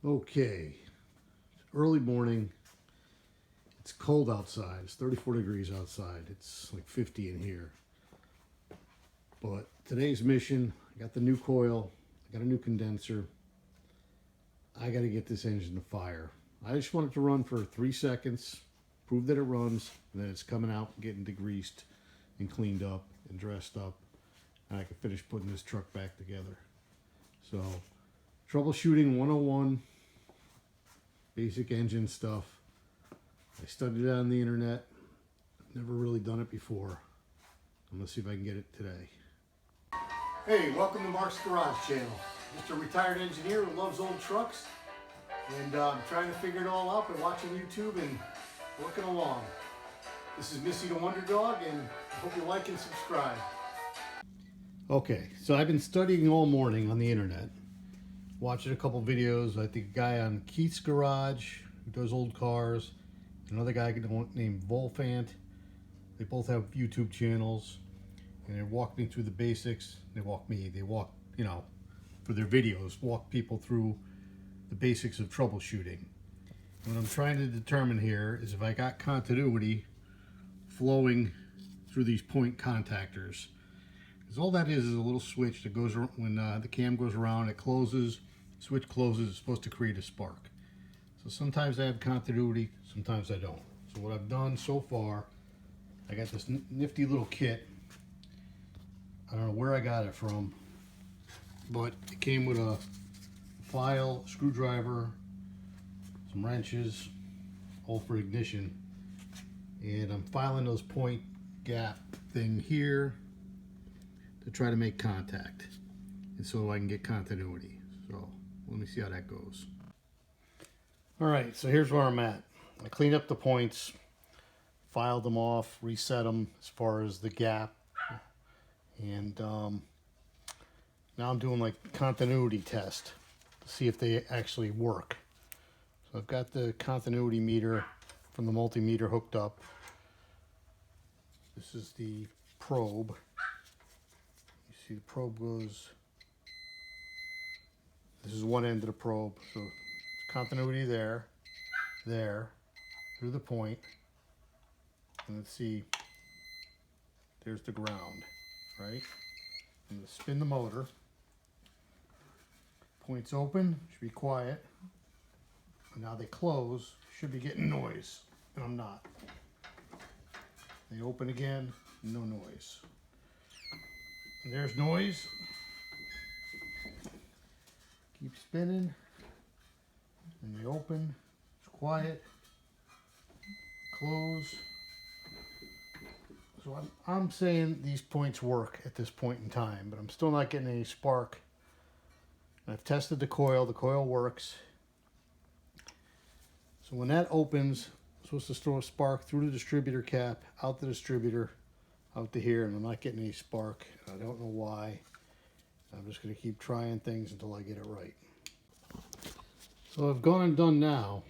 Okay, early morning. It's cold outside. It's 34 degrees outside. It's like 50 in here. But today's mission, I got the new coil, I got a new condenser. I got to get this engine to fire. I just want it to run for 3 seconds, prove that it runs, and then it's coming out, getting degreased and cleaned up and dressed up, and I can finish putting this truck back together. So, troubleshooting 101, basic engine stuff. I studied it on the internet. Never really done it before. I'm gonna see if I can get it today. Hey, welcome to Mark's Garage channel. Just a retired engineer who loves old trucks, and I'm trying to figure it all out by watching YouTube and working along. This is Missy the Wonder Dog, and I hope you like and subscribe. Okay, so I've been studying all morning on the internet, watching a couple videos. I think a guy on Keith's Garage who does old cars, another guy named Volfant. They both have YouTube channels, and they walk me through the basics. They walk, for their videos, walk people through the basics of troubleshooting. And what I'm trying to determine here is if I got continuity flowing through these point contactors. Because all that is a little switch that goes when the cam goes around, it closes, switch closes, it's supposed to create a spark. So sometimes I have continuity, sometimes I don't. So what I've done so far, I got this nifty little kit. I don't know where I got it from, but it came with a file, screwdriver, some wrenches, all for ignition. And I'm filing those point gap thing here to try to make contact, and so I can get continuity. So let me see how that goes. All right, so here's where I'm at. I cleaned up the points, filed them off, reset them as far as the gap, and now I'm doing like continuity test to see if they actually work. So I've got the continuity meter from the multimeter hooked up. This is the probe. You see the probe goes, this is one end of the probe, so it's continuity there, through the point, and let's see, there's the ground, right? I'm gonna spin the motor. Points open, should be quiet. And now they close, should be getting noise, and I'm not. They open again, no noise. And there's noise. Keep spinning, and they open, it's quiet, close. So I'm saying these points work at this point in time, but I'm still not getting any spark. I've tested the coil works. So when that opens, I'm supposed to throw a spark through the distributor cap, out the distributor, out to here, and I'm not getting any spark. I don't know why. I'm just going to keep trying things until I get it right. So what I've gone and done now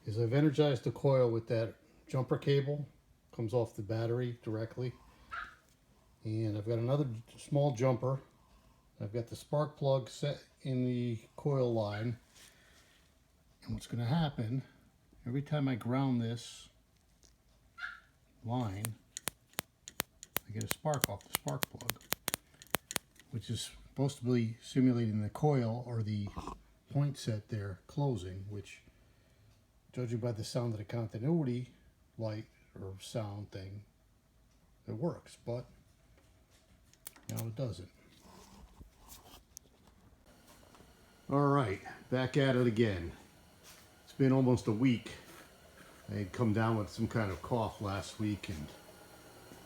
is I've energized the coil with that jumper cable. Comes off the battery directly. And I've got another small jumper. I've got the spark plug set in the coil line. And what's going to happen, every time I ground this line, I get a spark off the spark plug, which is supposed to be simulating the coil or the point set there closing, which, judging by the sound of the continuity light or sound thing, it works, but now it doesn't. All right, back at it again. It's been almost a week. I had come down with some kind of cough last week, and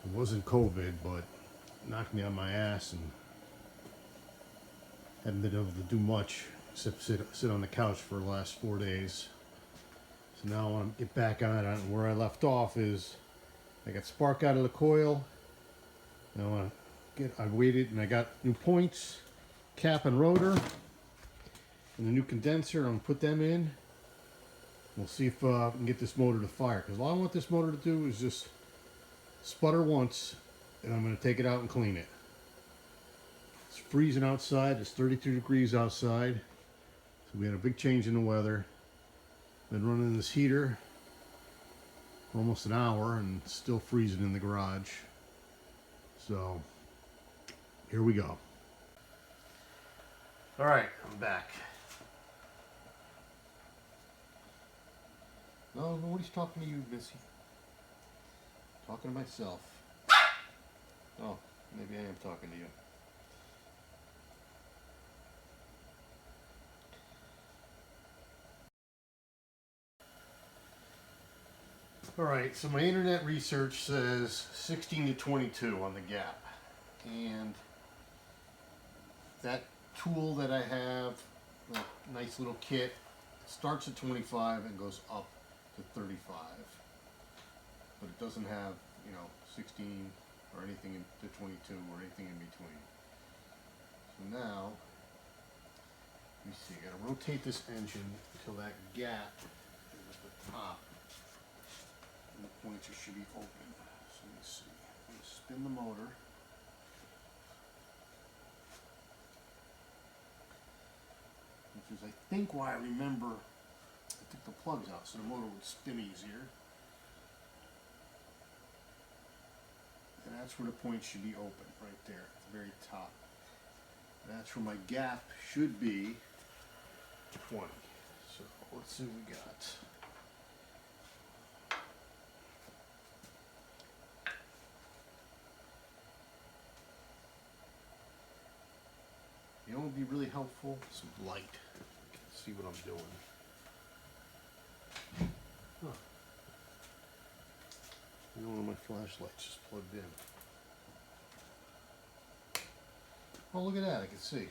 it wasn't COVID, but it knocked me on my ass and hadn't been able to do much except sit on the couch for the last 4 days. So now I want to get back on it. And where I left off is I got spark out of the coil. And I waited, and I got new points, cap and rotor, and the new condenser. I'm going to put them in. We'll see if I can get this motor to fire. Because all I want this motor to do is just sputter once, and I'm going to take it out and clean it. It's freezing outside. It's 32 degrees outside. So we had a big change in the weather. Been running this heater for almost an hour and still freezing in the garage. So here we go. All right, I'm back. No, nobody's talking to you, Missy. Talking to myself. Oh, maybe I am talking to you. All right, so my internet research says 16 to 22 on the gap. And that tool that I have, that nice little kit, starts at 25 and goes up to 35. But it doesn't have, 16 or anything to 22 or anything in between. So now, let me see, I gotta rotate this engine until that gap is at the top. And the pointer should be open. So let me see. I'm gonna spin the motor. Which is, I think, why I remember I took the plugs out so the motor would spin easier. And that's where the point should be open, right there, at the very top. That's where my gap should be 20. So let's see what we got. You know what would be really helpful? Some light. See what I'm doing. Huh. One of my flashlights just plugged in. Oh, look at that, I can see.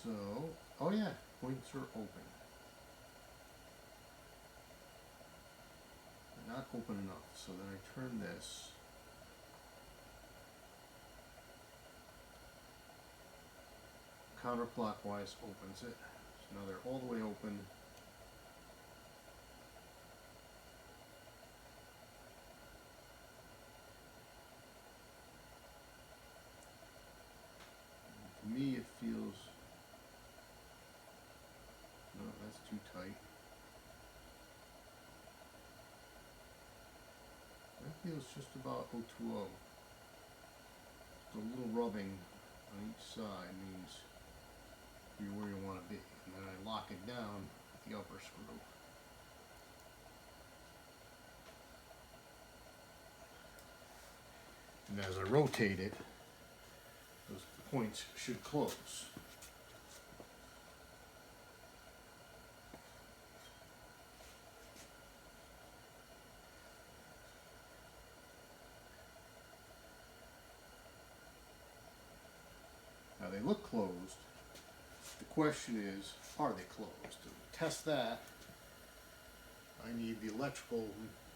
So, oh yeah, points are open. They're not open enough, so then I turn this. Counterclockwise opens it. So now they're all the way open. To me it feels, no, that's too tight. That feels just about 020. Just a little rubbing on each side means you're where you want to be. And then I lock it down with the upper screw. And as I rotate it, those points should close. Now they look closed. The question is, are they closed? To test that, I need the electrical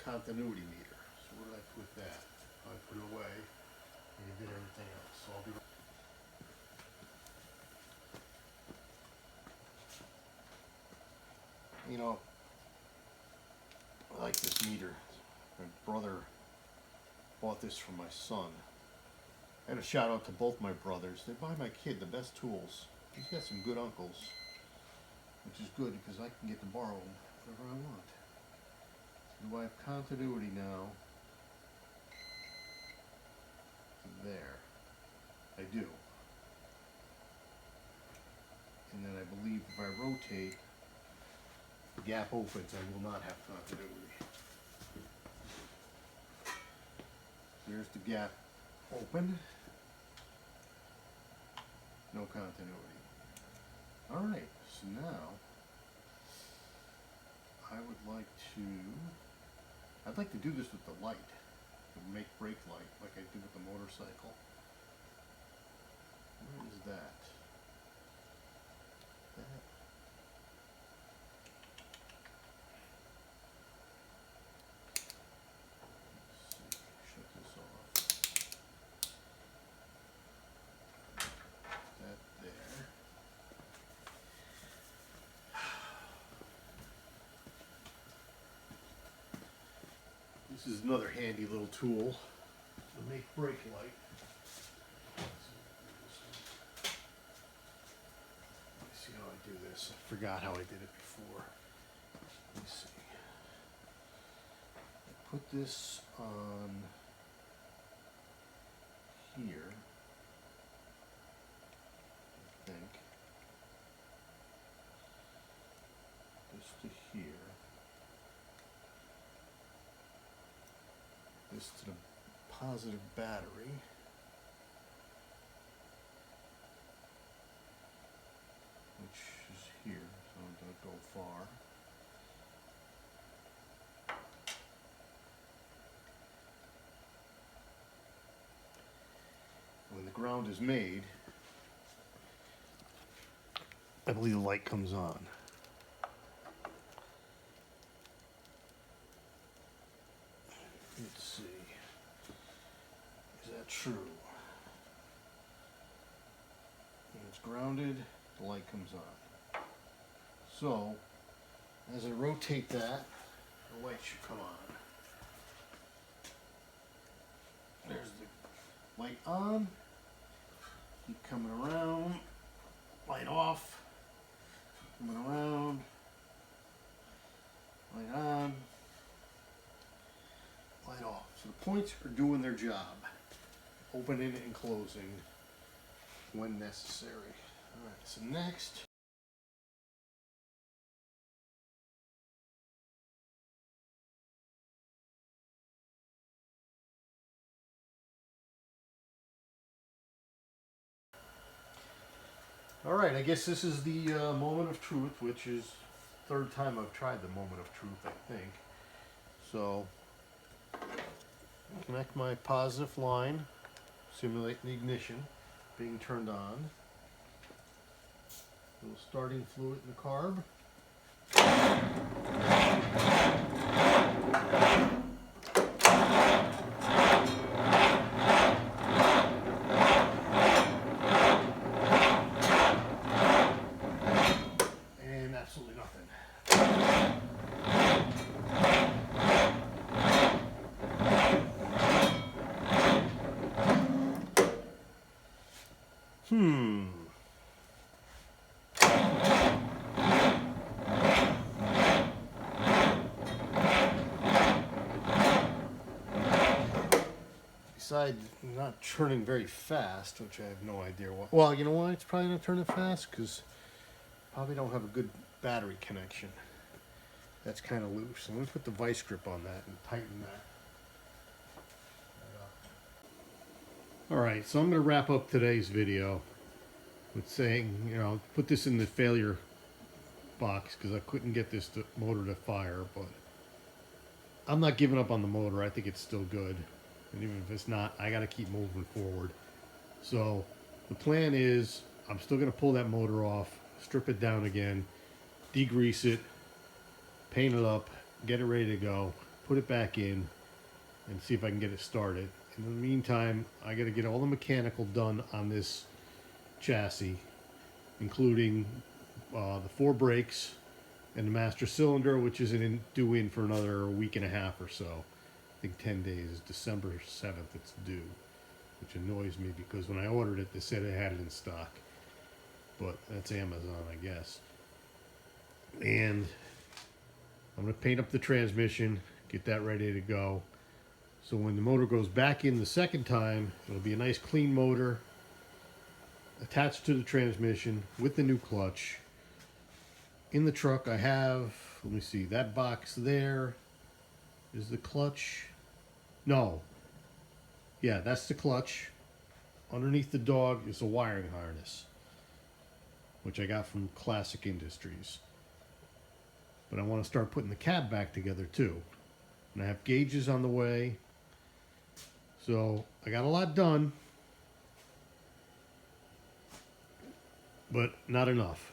continuity meter. So where did I put that? I put it away, and you did everything else. So I'll be I like this meter. My brother bought this for my son. And a shout out to both my brothers. They buy my kid the best tools. He's got some good uncles, which is good because I can get to borrow them whenever I want. Do I have continuity now? There. I do. And then I believe if I rotate, the gap opens, I will not have continuity. There's the gap open. No continuity. Alright, so now I'd like to do this with the light, the make brake light, like I did with the motorcycle. Where is that? Shut this off. That there. This is another handy little tool, the make brake light. do this. I forgot how I did it before. Let me see. I put this on here, I think. This to here. This to the positive battery. Which is here, so it don't go far. When the ground is made, I believe the light comes on. Let's see. Is that true? When it's grounded, the light comes on. So, as I rotate that, the light should come on. There's the light on. Keep coming around. Light off. Coming around. Light on. Light off. So the points are doing their job. Opening and closing when necessary. Alright, so next. Alright, I guess this is the moment of truth, which is the third time I've tried the moment of truth, I think. So, connect my positive line, simulate the ignition being turned on. A little starting fluid in the carb. And absolutely nothing. Besides not turning very fast, which I have no idea why. Well, you know why it's probably not turning fast? Because probably don't have a good battery connection. That's kind of loose. I'm going to put the vice grip on that and tighten that. Alright, so I'm going to wrap up today's video with saying, you know, put this in the failure box because I couldn't get this motor to fire, but I'm not giving up on the motor. I think it's still good. And even if it's not, I got to keep moving forward. So the plan is I'm still going to pull that motor off, strip it down again, degrease it, paint it up, get it ready to go, put it back in, and see if I can get it started. In the meantime, I got to get all the mechanical done on this chassis, including the 4 brakes and the master cylinder, which isn't due in for another week and a half or so. I think 10 days, December 7th it's due, which annoys me because when I ordered it, they said they had it in stock. But that's Amazon, I guess. And I'm going to paint up the transmission, get that ready to go. So when the motor goes back in the second time, it'll be a nice clean motor attached to the transmission with the new clutch. In the truck I have, let me see, that box there is the clutch. No. Yeah, that's the clutch. Underneath the dog is a wiring harness, which I got from Classic Industries. But I want to start putting the cab back together too. And I have gauges on the way. So I got a lot done, but not enough.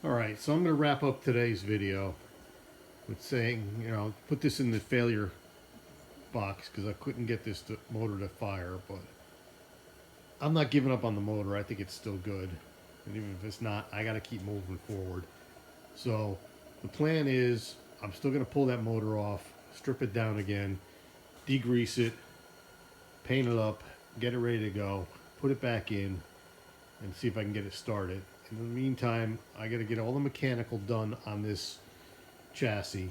Alright, so I'm going to wrap up today's video with saying, put this in the failure box because I couldn't get this motor to fire, but I'm not giving up on the motor. I think it's still good. And even if it's not, I got to keep moving forward. So the plan is I'm still going to pull that motor off, strip it down again, degrease it, paint it up, get it ready to go, put it back in, and see if I can get it started. In the meantime, I got to get all the mechanical done on this chassis,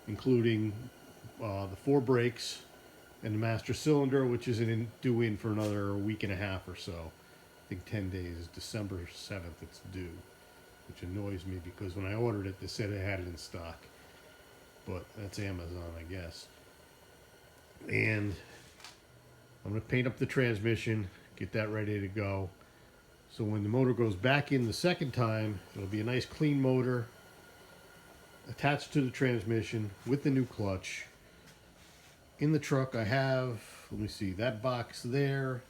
including the 4 brakes and the master cylinder, which isn't due in for another week and a half or so. I think 10 days. December 7th it's due, which annoys me because when I ordered it, they said they had it in stock. But that's Amazon, I guess. And I'm going to paint up the transmission, get that ready to go. So when the motor goes back in the second time, it'll be a nice clean motor attached to the transmission with the new clutch. In the truck I have, let me see, that box there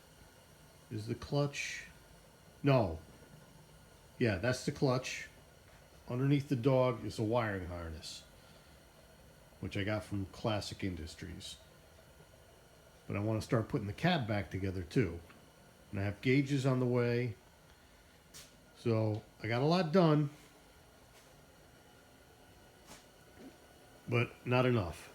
is the clutch. No. Yeah, that's the clutch. Underneath the dog is a wiring harness, which I got from Classic Industries. But I want to start putting the cab back together too. And I have gauges on the way. So I got a lot done, but not enough.